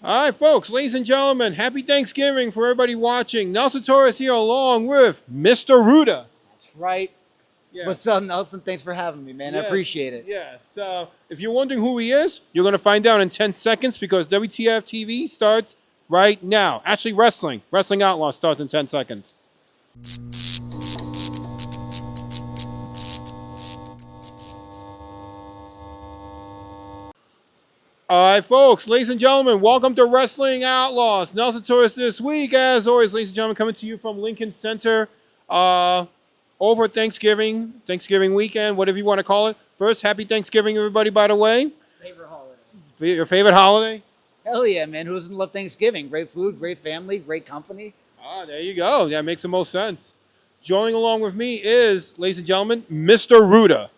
All right, folks, ladies and gentlemen, happy Thanksgiving for everybody watching. Nelson Torres here along with Mr. Ruda. That's right. Yeah. What's up, Nelson? Thanks for having me, man. I appreciate it. Yes. If you're wondering who he is, you're going to find out in 10 seconds because WTF TV starts right now. Actually, Wrestling Outlaws starts in 10 seconds. All right, folks, ladies and gentlemen, welcome to Wrestling Outlaws. Nelson Torres this week, as always, ladies and gentlemen, coming to you from Lincoln Center over Thanksgiving weekend, whatever you want to call it. First, happy Thanksgiving, everybody, by the way. Favorite holiday. Your favorite holiday? Hell yeah, man. Who doesn't love Thanksgiving? Great food, great family, great company. Ah, there you go. That makes the most sense. Joining along with me is, ladies and gentlemen, Mr. Ruda.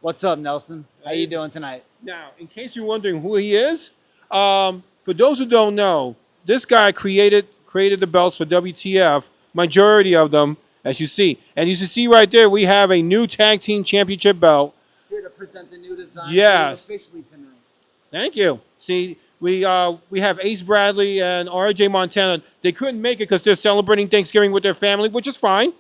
What's up, Nelson? How you doing tonight? Now, in case you're wondering who he is, for those who don't know, this guy created the belts for WTF, majority of them, as you see. And as you see right there, we have a new tag team championship belt. Here to present the new design officially tonight. Thank you. See, we have Ace Bradley and RJ Montana. They couldn't make it because they're celebrating Thanksgiving with their family, which is fine.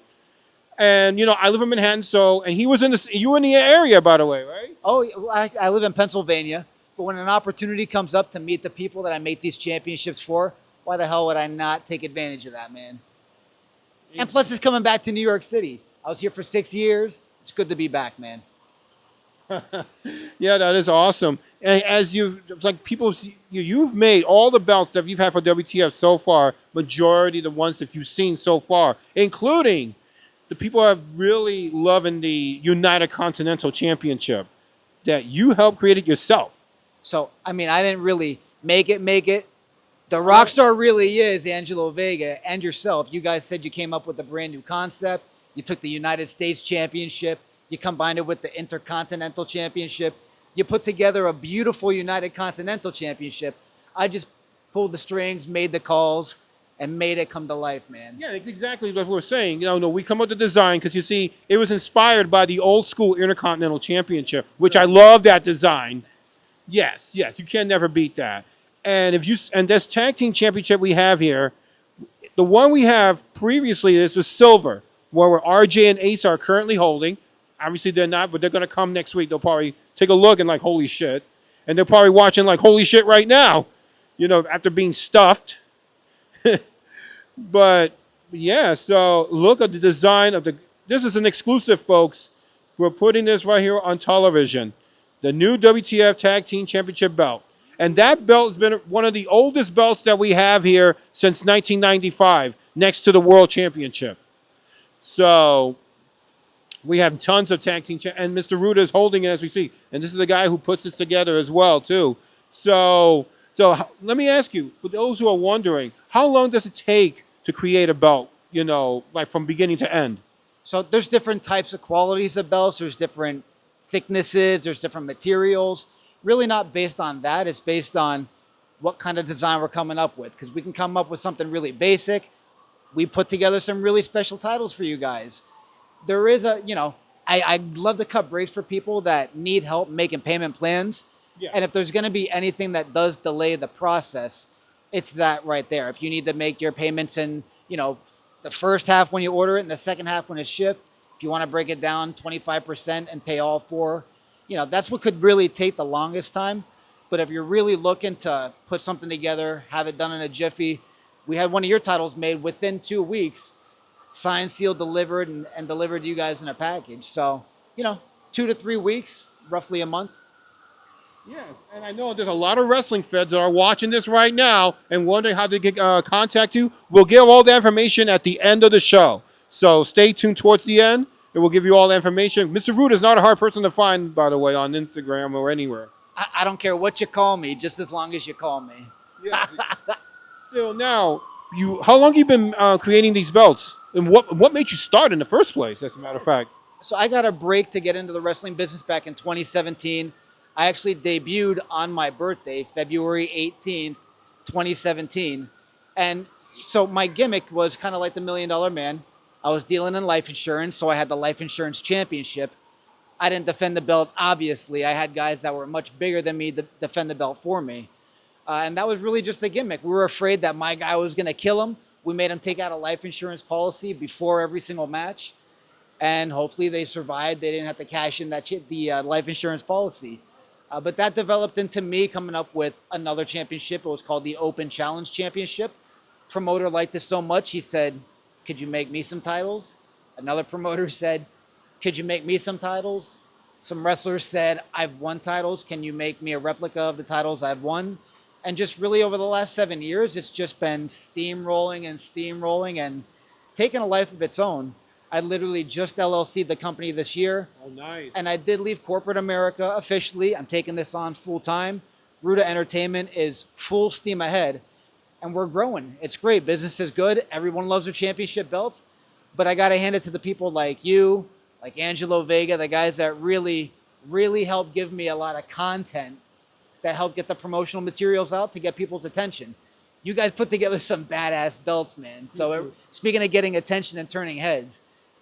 And, you know, I live in Manhattan, and you were in the area, by the way, right? Oh, I live in Pennsylvania, but when an opportunity comes up to meet the people that I make these championships for, why the hell would I not take advantage of that, man? And plus, it's coming back to New York City. I was here for 6 years. It's good to be back, man. Yeah, that is awesome. And as you've made all the belts that you've had for WTF so far, majority of the ones that you've seen so far, including the people have really loving the United Continental Championship that you helped create it yourself. So, I mean, I didn't really make it. The rock star really is Angelo, Vega, and yourself. You guys said you came up with a brand new concept. You took the United States Championship. You combined it with the Intercontinental Championship. You put together a beautiful United Continental Championship. I just pulled the strings, made the calls, and made it come to life, man. Yeah, that's exactly what we're saying. No, we come up with the design because, you see, it was inspired by the old school Intercontinental Championship, which I love that design. Yes, you can never beat that. And this tag team championship we have here, the one we have previously is the silver, where RJ and Ace are currently holding. Obviously, they're not, but they're going to come next week. They'll probably take a look and like, holy shit. And they're probably watching like, holy shit right now, after being stuffed. But, yeah, so look at the design of this is an exclusive, folks. We're putting this right here on television. The new WTF Tag Team Championship belt. And that belt has been one of the oldest belts that we have here since 1995, next to the World Championship. So we have tons of tag team, and Mr. Ruda is holding it as we see. And this is the guy who puts this together as well, too. So let me ask you, for those who are wondering, how long does it take to create a belt, like from beginning to end? So there's different types of qualities of belts. There's different thicknesses. There's different materials. Really not based on that. It's based on what kind of design we're coming up with. Because we can come up with something really basic. We put together some really special titles for you guys. There is I love to cut breaks for people that need help making payment plans. Yeah. And if there's going to be anything that does delay the process, it's that right there. If you need to make your payments in, the first half when you order it and the second half when it's shipped, if you want to break it down 25% and pay all four, that's what could really take the longest time. But if you're really looking to put something together, have it done in a jiffy, we had one of your titles made within 2 weeks, signed, sealed, delivered, and delivered to you guys in a package. So, 2 to 3 weeks, roughly a month. Yeah, and I know there's a lot of wrestling feds that are watching this right now and wondering how to get contact you. We'll give all the information at the end of the show. So stay tuned towards the end, and we'll give you all the information. Mr. Rude is not a hard person to find, by the way, on Instagram or anywhere. I don't care what you call me, just as long as you call me. Yeah. So now, how long have you been creating these belts? And what made you start in the first place, as a matter of fact? So I got a break to get into the wrestling business back in 2017. I actually debuted on my birthday, February 18th, 2017. And so my gimmick was kind of like the $1 Million Man. I was dealing in life insurance, so I had the life insurance championship. I didn't defend the belt, obviously. I had guys that were much bigger than me to defend the belt for me. And that was really just a gimmick. We were afraid that my guy was going to kill him. We made him take out a life insurance policy before every single match. And hopefully they survived. They didn't have to cash in the life insurance policy. But that developed into me coming up with another championship. It was called the Open Challenge Championship. Promoter liked it so much, he said, could you make me some titles? Another promoter said, could you make me some titles? Some wrestlers said, I've won titles. Can you make me a replica of the titles I've won? And just really over the last 7 years, it's just been steamrolling and taking a life of its own. I literally just LLC'd the company this year. Oh, nice. And I did leave corporate America officially. I'm taking this on full time. Ruda Entertainment is full steam ahead. And we're growing. It's great. Business is good. Everyone loves their championship belts. But I got to hand it to the people like you, like Angelo, Vega, the guys that really, really help give me a lot of content that help get the promotional materials out to get people's attention. You guys put together some badass belts, man. So speaking of getting attention and turning heads,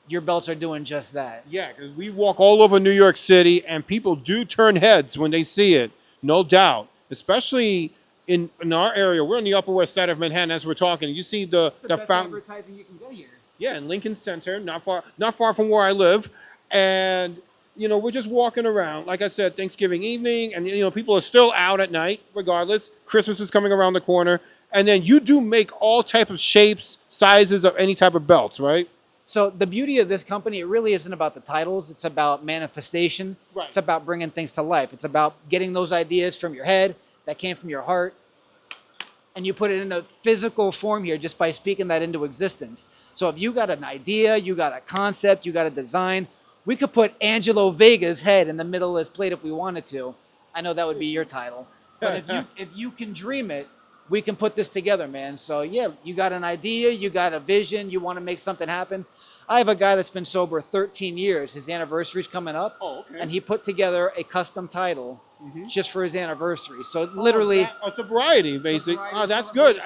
your belts are doing just that. Yeah, because we walk all over New York City, and people do turn heads when they see it, no doubt. Especially in our area. We're on the Upper West Side of Manhattan as we're talking. You see the best fountain. advertising you can get here. Yeah, in Lincoln Center, not far from where I live. And, we're just walking around. Like I said, Thanksgiving evening, and, people are still out at night, regardless. Christmas is coming around the corner. And then you do make all type of shapes, sizes of any type of belts, right? So the beauty of this company, it really isn't about the titles. It's about manifestation. Right. It's about bringing things to life. It's about getting those ideas from your head that came from your heart, and you put it in a physical form here just by speaking that into existence. So if you got an idea, you got a concept, you got a design, we could put Angelo Vega's head in the middle of this plate if we wanted to. I know that would be your title. But if you can dream it, we can put this together, man. So yeah, you got an idea, you got a vision, you want to make something happen. I have a guy that's been sober 13 years. His anniversary's coming up. Oh, okay. And he put together a custom title just for his anniversary. So literally... a sobriety, basically. Sobriety Oh, that's good.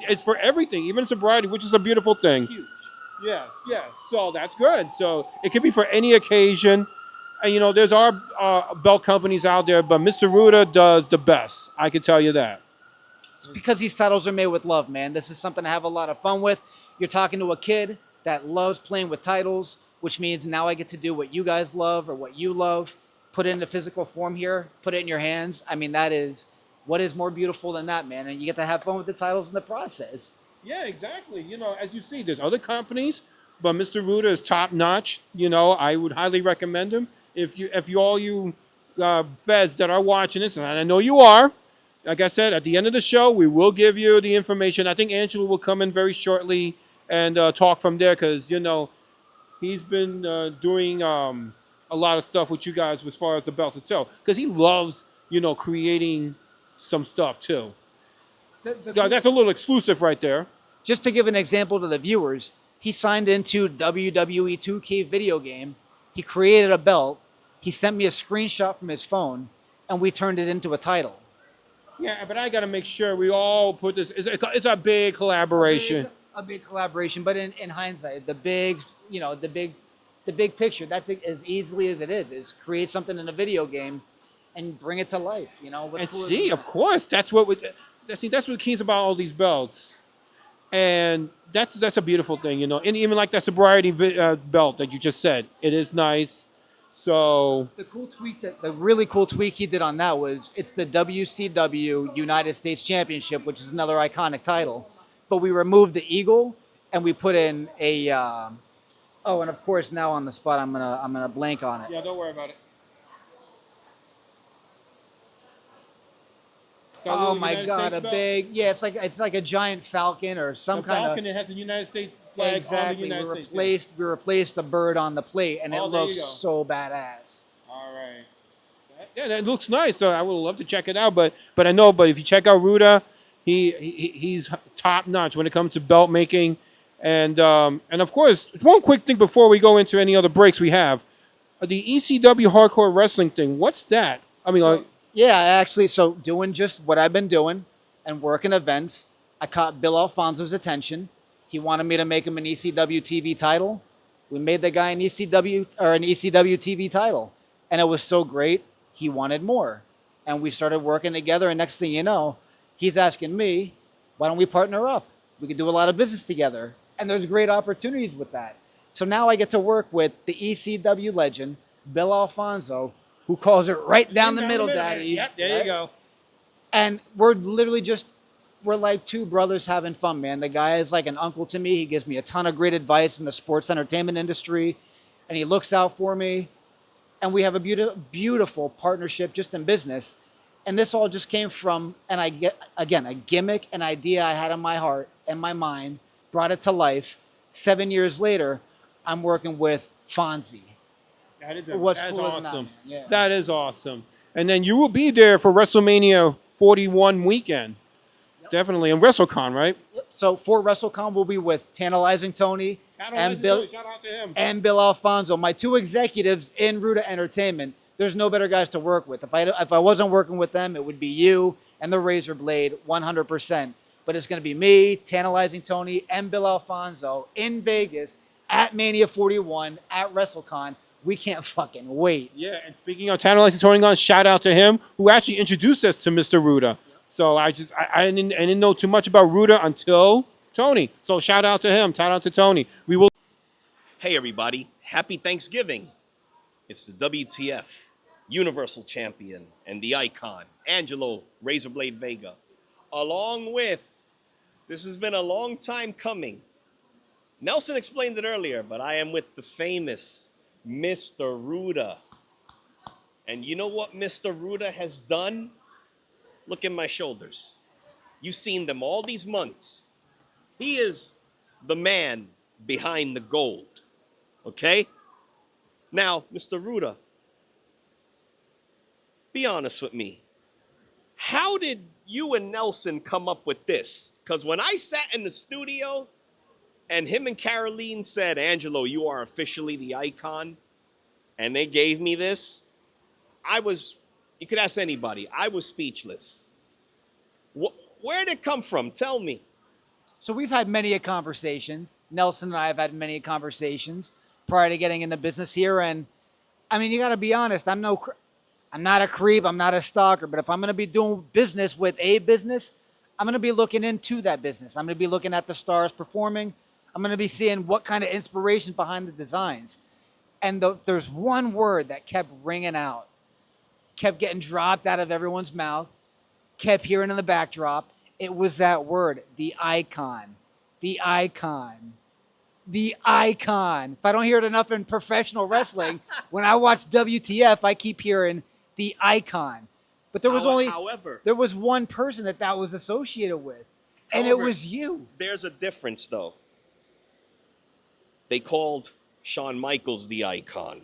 It's for everything, even sobriety, which is a beautiful thing. Huge. Yes. So that's good. So it could be for any occasion. And, there's our belt companies out there, but Mr. Ruda does the best. I can tell you that. It's because these titles are made with love, man. This is something to have a lot of fun with. You're talking to a kid that loves playing with titles, which means now I get to do what you guys love or what you love, put it into physical form here, put it in your hands. I mean, what is more beautiful than that, man? And you get to have fun with the titles in the process. Yeah, exactly. As you see, there's other companies, but Mr. Ruda is top notch. I would highly recommend him. If you feds that are watching this, and I know you are, like I said, at the end of the show, we will give you the information. I think Angelo will come in very shortly and talk from there because, he's been doing a lot of stuff with you guys as far as the belts itself because he loves, creating some stuff too. That's a little exclusive right there. Just to give an example to the viewers, he signed into WWE 2K video game. He created a belt. He sent me a screenshot from his phone, and we turned it into a title. Yeah, but I got to make sure we all put this. It's a big collaboration. A big collaboration, but in hindsight, the big picture. That's as easily as it is create something in a video game and bring it to life. And see, of course, that's what the keys about all these belts, and that's a beautiful thing, And even like that sobriety belt that you just said, it is nice. So the really cool tweak he did on that was it's the WCW United States Championship, which is another iconic title, but we removed the eagle and we put in a and of course now on the spot I'm gonna blank on it. Yeah, don't worry about it. Oh my God, it's like a giant falcon or some kind of falcon. It has a United States flag. Exactly. On the United States. We replaced the bird on the plate, and it looks so badass. All right. Yeah, that looks nice. So I would love to check it out. But if you check out Ruda, he's top notch when it comes to belt making, and of course, one quick thing before we go into any other breaks we have, the ECW hardcore wrestling thing. What's that? I mean, so doing just what I've been doing and working events, I caught Bill Alfonso's attention. He wanted me to make him an ECW TV title. We made the guy an ECW TV title. And it was so great, he wanted more. And we started working together, and next thing you know, He's asking me, why don't we partner up? We could do a lot of business together. And there's great opportunities with that. So now I get to work with the ECW legend, Bill Alfonso, who calls it right down the middle, Daddy. Yep, there you go. And we're literally we're like two brothers having fun, man. The guy is like an uncle to me. He gives me a ton of great advice in the sports entertainment industry, and he looks out for me. And we have a beautiful partnership just in business. And this all just came from, and I get, again, a gimmick, an idea I had in my heart and my mind, brought it to life. 7 years later, I'm working with Fonzie. That's Cooler than that, awesome. man? Yeah. That is awesome. And then you will be there for WrestleMania 41 weekend. Yep. Definitely. And WrestleCon, right? So for WrestleCon, we'll be with Tantalizing Tony and Bill, shout out to him. and Bill Alfonso, my two executives in Ruda Entertainment. There's no better guys to work with. If I wasn't working with them, it would be you and the Razor Blade 100%. But it's going to be me, Tantalizing Tony, and Bill Alfonso in Vegas at Mania 41 at WrestleCon. We can't fucking wait. Yeah, and speaking of Tantalizing Tony Gunn, shout out to him who actually introduced us to Mr. Ruda. Yep. So I didn't know too much about Ruda until Tony. So shout out to him. Shout out to Tony. We will. Hey everybody, happy Thanksgiving. It's the WTF Universal Champion and the Icon, Angelo Razorblade Vega. Along with, this has been a long time coming. Nelson explained it earlier, but I am with the famous Mr. Ruda. And you know what Mr. Ruda has done? Look at my shoulders. You've seen them all these months. He is the man behind the gold. Okay? Now, Mr. Ruda, be honest with me. How did you and Nelson come up with this? Because when I sat in the studio and him and Caroline said, Angelo, you are officially the Icon, and they gave me this, you could ask anybody, I was speechless. Where did it come from? Tell me. So we've had many conversations. Nelson and I have had many conversations prior to getting in the business here. And I mean, you got to be honest. I'm not a creep. I'm not a stalker. But if I'm going to be doing business with a business, I'm going to be looking into that business. I'm going to be looking at the stars performing. I'm going to be seeing what kind of inspiration behind the designs. And there's one word that kept ringing out, kept getting dropped out of everyone's mouth, kept hearing in the backdrop. It was that word, the Icon. The Icon. The Icon. If I don't hear it enough in professional wrestling, when I watch WTF, I keep hearing the Icon. But there was one person that was associated with, and it was you. There's a difference, though. They called Shawn Michaels the Icon.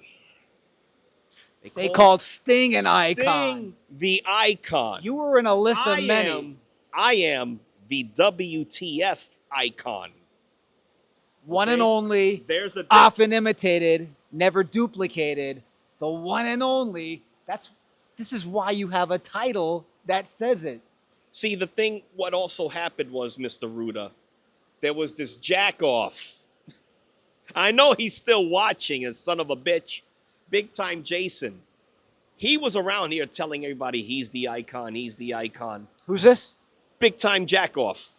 They called Sting an icon. The Icon. You were in a list of many. I am the WTF icon. One and only, often imitated, never duplicated. The one and only. This is why you have a title that says it. See, what also happened was, Mr. Ruda, there was this jack-off. I know he's still watching, a son of a bitch. Big time Jason. He was around here telling everybody he's the Icon, he's the Icon. Who's this? Big time jack-off.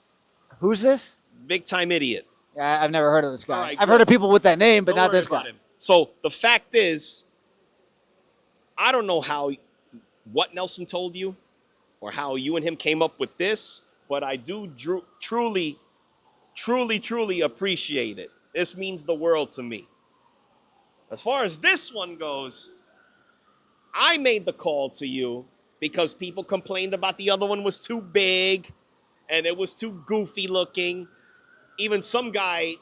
Who's this? Big time idiot. I've never heard of this guy. Right, I've heard of people with that name, but Don't not worry this guy. about him. So the fact is, I don't know what Nelson told you or how you and him came up with this, but I do truly appreciate it. This means the world to me. As far as this one goes, I made the call to you because people complained about the other one was too big and it was too goofy looking. Even some guy,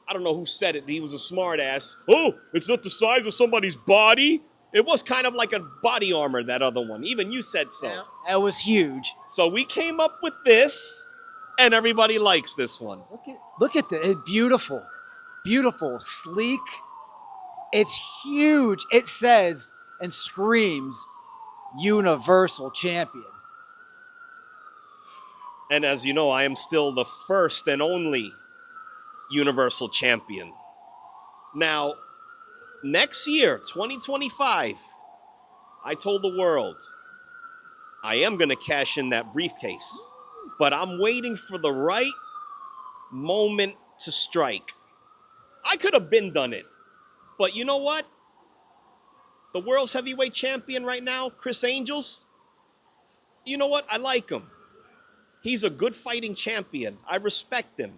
I don't know who said it, he was a smart ass. Oh, it's not the size of somebody's body. It was kind of like a body armor, that other one. Even you said so. Yeah, it was huge. So we came up with this, and everybody likes this one. Look at this. It's beautiful. Beautiful. Sleek. It's huge. It says and screams Universal Champion. And as you know, I am still the first and only Universal Champion. Now, next year, 2025, I told the world I am going to cash in that briefcase. but I'm waiting for the right moment to strike. I could have been done it, but you know what? The world's heavyweight champion right now, Chris Angels, you know what? I like him. He's a good fighting champion. I respect him.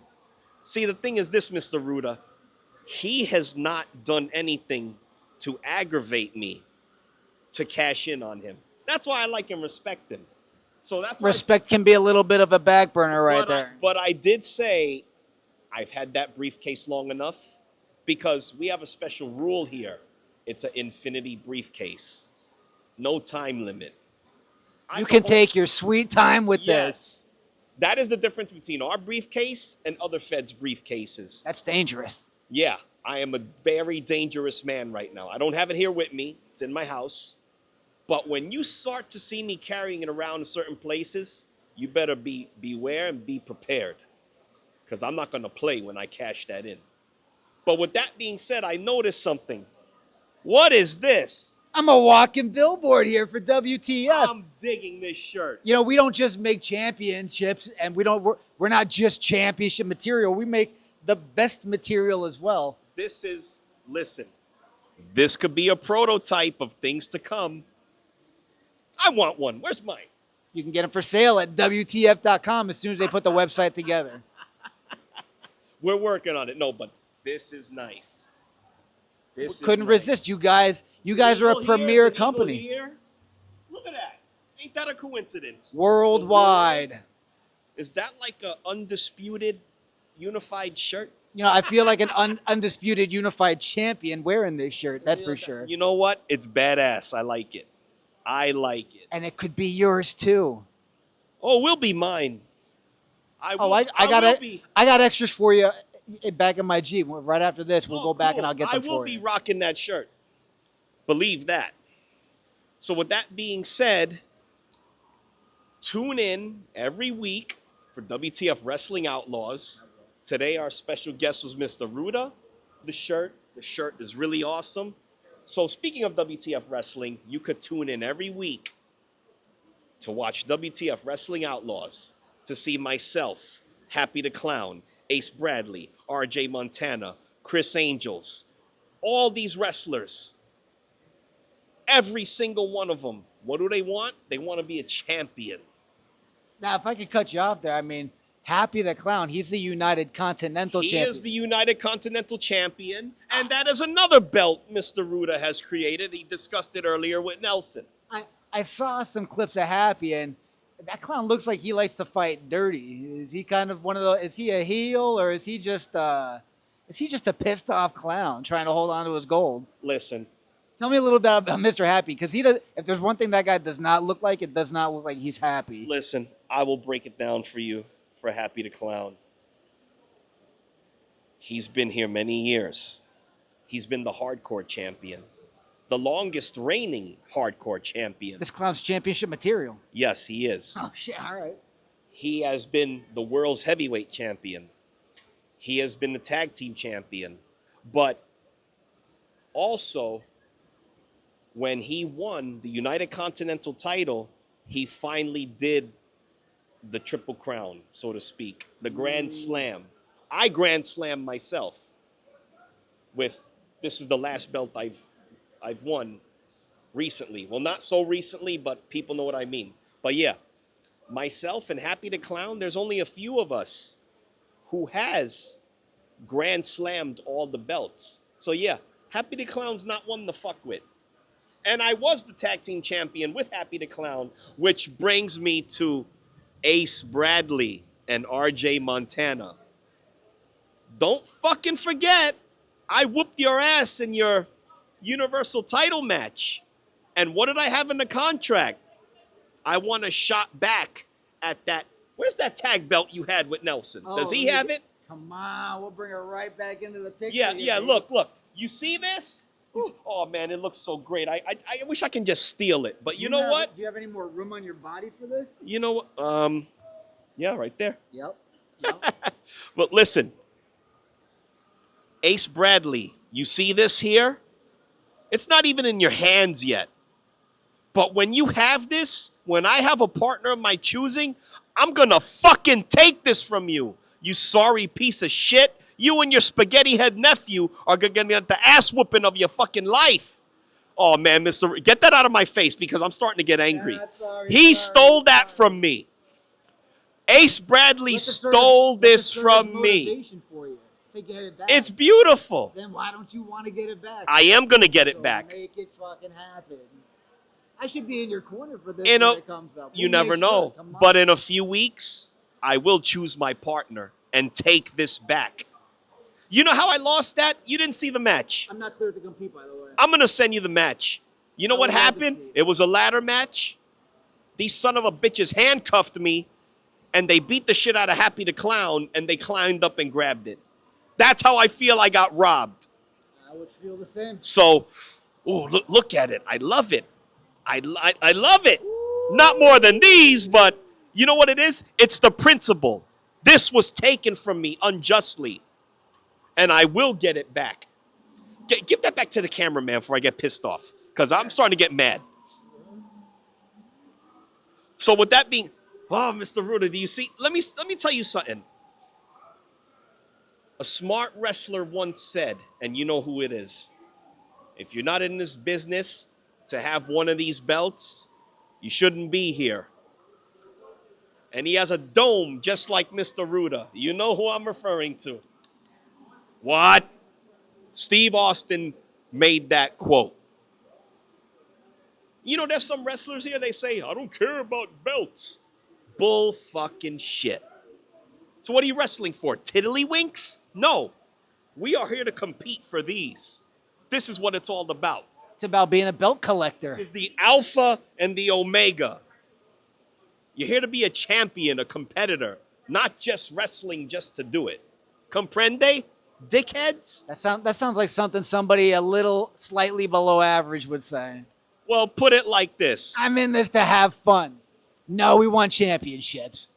See, the thing is this, Mr. Ruda, he has not done anything to aggravate me to cash in on him. That's why I like and respect him. So that's why Respect can be a little bit of a back burner right there. But I did say I've had that briefcase long enough because we have a special rule here. It's an infinity briefcase. No time limit. You can take your sweet time with this. Yes. That is the difference between our briefcase and other feds' briefcases. That's dangerous. Yeah, I am a very dangerous man right now. I don't have it here with me. It's in my house. But when you start to see me carrying it around in certain places, you better beware and be prepared. Because I'm not going to play when I cash that in. But with that being said, I noticed something. What is this? I'm a walking billboard here for WTF. I'm digging this shirt. You know, we don't just make championships, and we're not just championship material. We make the best material as well. Listen, this could be a prototype of things to come. I want one. Where's mine? You can get them for sale at WTF.com as soon as they put the website together. We're working on it. No, but this is nice. Couldn't resist. You guys are a premier company. Here. Look at that. Ain't that a coincidence? Worldwide. Is that like an undisputed unified shirt? You know, I feel like an undisputed unified champion wearing this shirt. That's for sure. You know what? It's badass. I like it. I like it. And it could be yours too. Oh, it will be mine. I got extras for you back in my Jeep. Right after this, we'll go back and I'll get them for you. I will be rocking that shirt. Believe that. So with that being said, tune in every week for WTF Wrestling Outlaws. Today our special guest was Mr. Ruda. The shirt is really awesome. So speaking of WTF Wrestling, you could tune in every week to watch WTF Wrestling Outlaws, to see myself, Happy the Clown, Ace Bradley, RJ Montana, Chris Angels, all these wrestlers. Every single one of them. What do they want? They want to be a champion. Now, if I could cut you off there, I mean, Happy the Clown, he's the United Continental Champion. He is the United Continental Champion, and that is another belt Mr. Ruda has created. He discussed it earlier with Nelson. I saw some clips of Happy, and that clown looks like he likes to fight dirty. Is he kind of one of those? Is he a heel, or is he just a pissed off clown trying to hold on to his gold? Listen. Tell me a little bit about Mr. Happy, because if there's one thing that guy does not look like, it does not look like he's happy. Listen, I will break it down for you for Happy the Clown. He's been here many years. He's been the hardcore champion. The longest reigning hardcore champion. This clown's championship material. Yes, he is. Oh, shit, all right. He has been the world's heavyweight champion. He has been the tag team champion. But also, when he won the United Continental title, he finally did the Triple Crown, so to speak, the Grand Slam. I Grand Slam myself this is the last belt I've won recently. Well, not so recently, but people know what I mean. But yeah, myself and Happy the Clown, there's only a few of us who has Grand Slammed all the belts. So yeah, Happy the Clown's not one to fuck with. And I was the tag team champion with Happy the Clown, which brings me to Ace Bradley and RJ Montana. Don't fucking forget, I whooped your ass in your Universal title match. And what did I have in the contract? I want a shot back at that. Where's that tag belt you had with Nelson? Does he have it? Come on, we'll bring it right back into the picture. Yeah, look. You see this? Oh, man, it looks so great. I wish I can just steal it. But you know what? Do you have any more room on your body for this? You know what? Yeah, right there. Yep. But listen, Ace Bradley, you see this here? It's not even in your hands yet. But when you have this, when I have a partner of my choosing, I'm gonna fucking take this from you, you sorry piece of shit. You and your spaghetti head nephew are gonna get the ass whooping of your fucking life. Oh man, get that out of my face because I'm starting to get angry. He stole that from me. Ace Bradley stole this from me. For you to get it back. It's beautiful. Then why don't you want to get it back? I am gonna get it back. Make it fucking happen. I should be in your corner for this when it comes up. You never know. But in a few weeks, I will choose my partner and take this back. You know how I lost that? You didn't see the match. I'm not clear to compete, by the way. I'm going to send you the match. You know what happened? It was a ladder match. These son of a bitches handcuffed me, and they beat the shit out of Happy the Clown, and they climbed up and grabbed it. That's how I feel I got robbed. I would feel the same. So, look at it. I love it. I love it. Not more than these, but you know what it is? It's the principle. This was taken from me unjustly, and I will get it back. Give that back to the cameraman before I get pissed off, because I'm starting to get mad. So with that being, oh, Mr. Ruda, do you see? Let me tell you something. A smart wrestler once said, and you know who it is, if you're not in this business to have one of these belts, you shouldn't be here. And he has a dome just like Mr. Ruda. You know who I'm referring to. What? Steve Austin made that quote. You know, there's some wrestlers here, they say, I don't care about belts. Bull fucking shit. So what are you wrestling for? Tiddlywinks? No. We are here to compete for these. This is what it's all about. It's about being a belt collector. This is the alpha and the omega. You're here to be a champion, a competitor, not just wrestling just to do it. Comprende? Dickheads? That sounds like something somebody a little slightly below average would say. Well, put it like this. I'm in this to have fun. No, we want championships.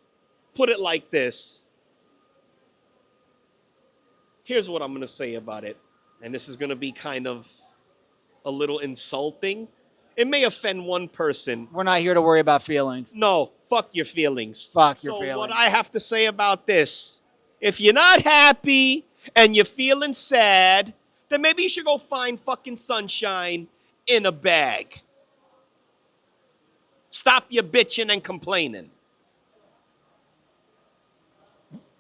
Put it like this. Here's what I'm going to say about it. And this is going to be kind of a little insulting. It may offend one person. We're not here to worry about feelings. No, fuck your feelings. Fuck your feelings. So what I have to say about this, if you're not happy and you're feeling sad, then maybe you should go find fucking sunshine in a bag. Stop your bitching and complaining.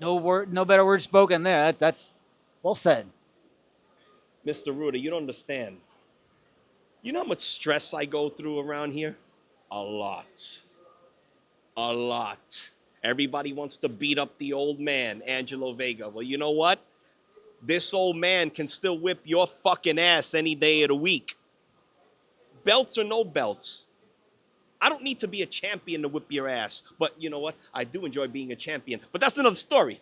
No better word spoken there. That's well said. Mr. Ruda, you don't understand. You know how much stress I go through around here? A lot. A lot. Everybody wants to beat up the old man, Angelo Vega. Well, you know what? This old man can still whip your fucking ass any day of the week. Belts or no belts. I don't need to be a champion to whip your ass. But you know what? I do enjoy being a champion. But that's another story.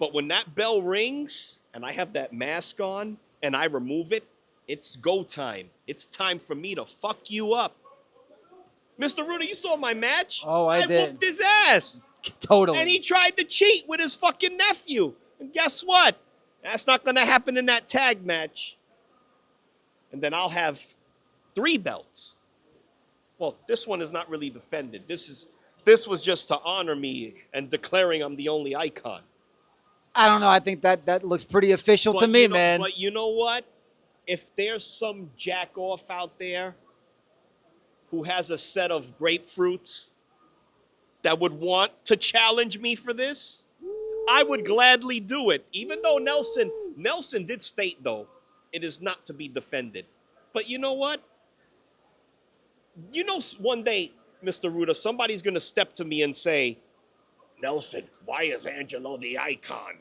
But when that bell rings and I have that mask on and I remove it, it's go time. It's time for me to fuck you up. Mr. Ruda, you saw my match? Oh, I did. I whooped his ass. Totally. And he tried to cheat with his fucking nephew. And guess what? That's not going to happen in that tag match. And then I'll have 3 belts. Well, this one is not really defended. This was just to honor me and declaring I'm the only icon. I don't know. I think that looks pretty official to me, man. But you know what? If there's some jack-off out there who has a set of grapefruits that would want to challenge me for this, I would gladly do it. Even though Nelson did state, though, it is not to be defended. But you know what? You know, one day, Mr. Ruda, somebody's going to step to me and say, Nelson, why is Angelo the icon?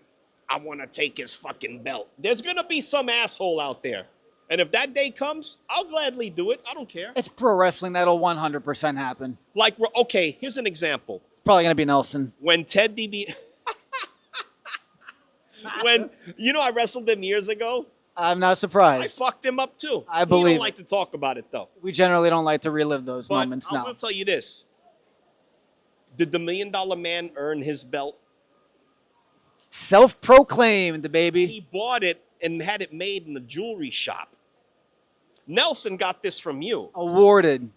I want to take his fucking belt. There's going to be some asshole out there. And if that day comes, I'll gladly do it. I don't care. It's pro wrestling. That'll 100% happen. Like, okay, here's an example. It's probably going to be Nelson. When Ted DB... I wrestled him years ago. I'm not surprised. I fucked him up, too. I believe He don't like to talk about it, though. We generally don't like to relive those moments, I'm no. going to tell you this. Did the $1 Million Man earn his belt? Self-proclaimed, baby. He bought it and had it made in the jewelry shop. Nelson got this from you. Awarded.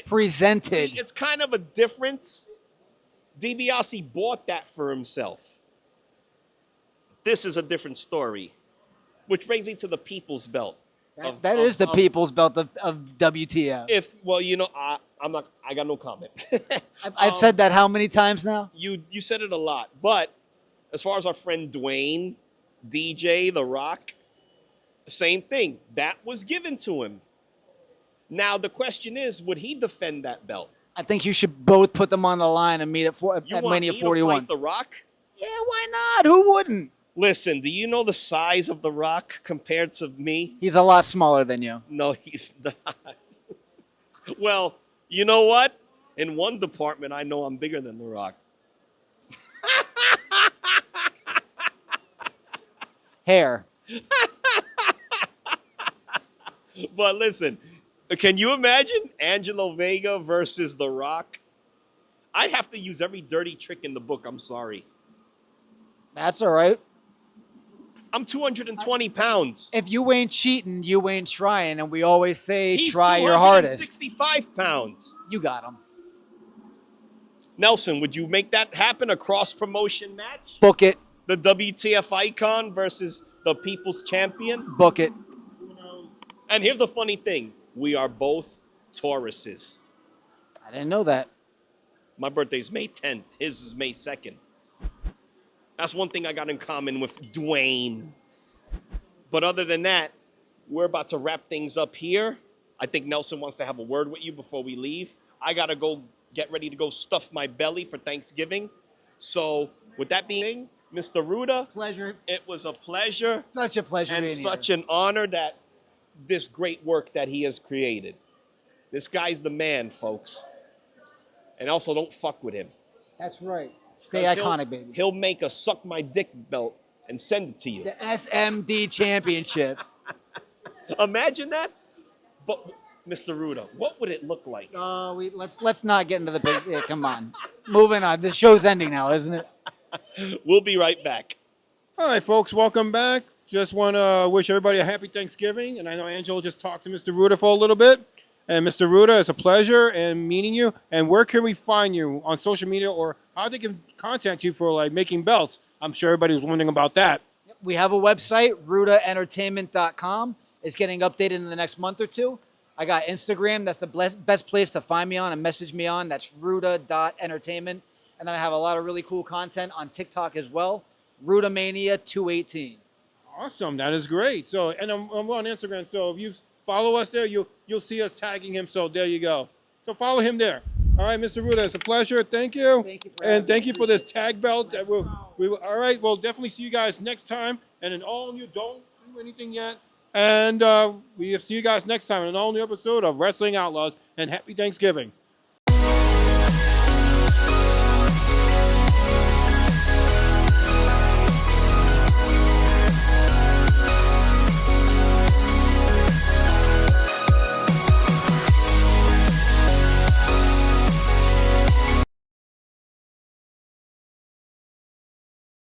Presented. See, it's kind of a difference DiBiase bought that for himself. This is a different story, which brings me to the People's Belt. That is the people's belt of WTF. I got no comment. I've said that how many times now? You said it a lot, but as far as our friend Dwayne, DJ, The Rock, same thing. That was given to him. Now the question is, would he defend that belt? I think you should both put them on the line and meet at Mania 41. To fight The Rock? Yeah, why not? Who wouldn't? Listen, do you know the size of The Rock compared to me? He's a lot smaller than you. No, he's not. Well, you know what? In one department, I know I'm bigger than The Rock. Hair. But listen, can you imagine Angelo Vega versus The Rock? I'd have to use every dirty trick in the book. I'm sorry. That's all right. I'm 220 pounds. If you ain't cheating, you ain't trying. And we always say, He's try your hardest. 265 pounds. You got him. Nelson, would you make that happen? A cross-promotion match? Book it. The WTF icon versus the People's Champion? Book it. And here's the funny thing. We are both Tauruses. I didn't know that. My birthday's May 10th. His is May 2nd. That's one thing I got in common with Dwayne. But other than that, we're about to wrap things up here. I think Nelson wants to have a word with you before we leave. I got to go get ready to go stuff my belly for Thanksgiving. So with that being, Mr. Ruda, Pleasure. it was a pleasure Such a pleasure and being such here. an honor that this great work that he has created. This guy's the man, folks. And also don't fuck with him. That's right. Stay 'Cause iconic, baby. He'll make a suck my dick belt and send it to you. The SMD Championship. Imagine that. But Mr. Ruda, what would it look like? Let's not get into the big. Yeah, come on. Moving on. This show's ending now, isn't it? We'll be right back. All right, folks, welcome back. Just want to wish everybody a happy Thanksgiving. And I know Angelo just talked to Mr. Ruda for a little bit. And Mr. Ruda, it's a pleasure and meeting you. And where can we find you on social media, or how they can contact you for like making belts? I'm sure everybody was wondering about that. We have a website, rudaentertainment.com. It's getting updated in the next month or two. I got Instagram. That's the best place to find me on and message me on. That's ruda.entertainment. And then I have a lot of really cool content on TikTok as well. Rudamania218. Awesome, that is great. So, and I'm on Instagram. So if you follow us there, you'll see us tagging him. So there you go. So follow him there. All right, Mr. Ruda, it's a pleasure. Thank you. Thank you for and having thank me. you for this tag belt. That all right, we'll definitely see you guys next time. And an all new, don't do anything yet. And we'll see you guys next time in an all new episode of Wrestling Outlaws. And happy Thanksgiving.